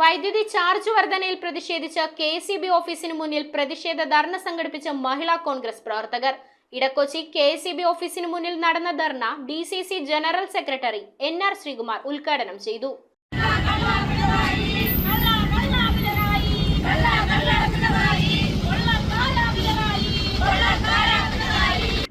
വൈദ്യുതി ചാർജ് വർധനയിൽ പ്രതിഷേധിച്ച് KSEB ഓഫീസിന് മുന്നിൽ പ്രതിഷേധ ധർണ സംഘടിപ്പിച്ച മഹിളാ കോൺഗ്രസ് പ്രവർത്തകർ. ഇടക്കൊച്ചി KSEB ഓഫീസിന് മുന്നിൽ നടന്ന ധർണ DCC general secretary NR Sreekumar ഉദ്ഘാടനം ചെയ്തു.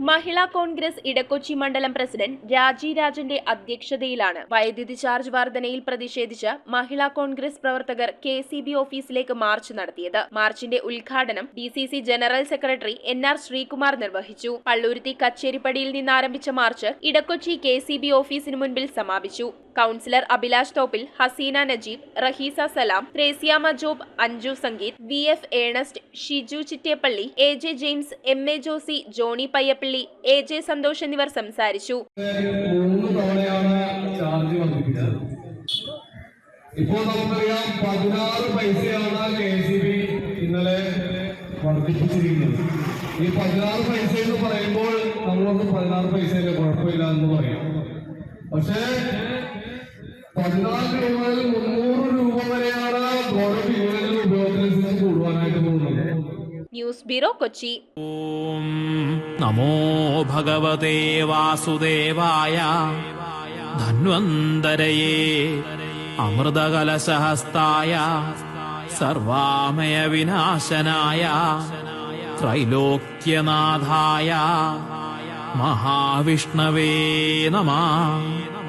മഹിളാ കോൺഗ്രസ് ഇടക്കൊച്ചി മണ്ഡലം പ്രസിഡന്റ് രാജി രാജന്റെ അധ്യക്ഷതയിലാണ് വൈദ്യുതി ചാർജ് വർധനയിൽ പ്രതിഷേധിച്ച് മഹിളാ കോൺഗ്രസ് പ്രവർത്തകർ KSEB ഓഫീസിലേക്ക് മാർച്ച് നടത്തിയത്. മാർച്ചിന്റെ ഉദ്ഘാടനം DCC general secretary NR Sreekumar നിർവഹിച്ചു. പള്ളുരുത്തി കച്ചേരിപ്പടിയിൽ നിന്ന് ആരംഭിച്ച മാർച്ച് ഇടക്കൊച്ചി KSEB ഓഫീസിന് മുൻപിൽ സമാപിച്ചു. Councillor Abhilash Thoppil, Haseena Najeeb, Raheesa Salam, Threasiamma Job, Anju Sangeeth, VF Ernest, Shiju Chittepally, AJ James, MA Josy, Johny Payyappilly, AJ Santhosh എന്നിവർ സംസാരിച്ചു. ഇപ്പോൾ നമുക്കറിയാം 16 പൈസയാണ് KSEB ഇന്നലെ വർദ്ധിപ്പിച്ചിരിക്കുന്നത്. ഈ 16 പൈസ എന്ന് പറയുമ്പോൾ നമ്മളൊന്ന് 16 പൈസയിലെ കുഴപ്പമില്ല എന്ന് പറയാം. പക്ഷേ 14 രൂപ മുതൽ 300 രൂപ വരെയാണ് ഓരോ യൂണിറ്റിൽ ഉപയോഗത്തിനനുസരിച്ച് കൂടുവാനായിട്ട് പോകുന്നത്. News bureau, Kochi. ഓം നമോ ഭഗവതേ വാസുദേവായ ധന്വന്തരയേ അമൃതകലശഹസ്തായ സർവാമയ വിനാശനായ ത്രൈലോക്യനാഥായ മഹാവിഷ്ണവേ നമഃ.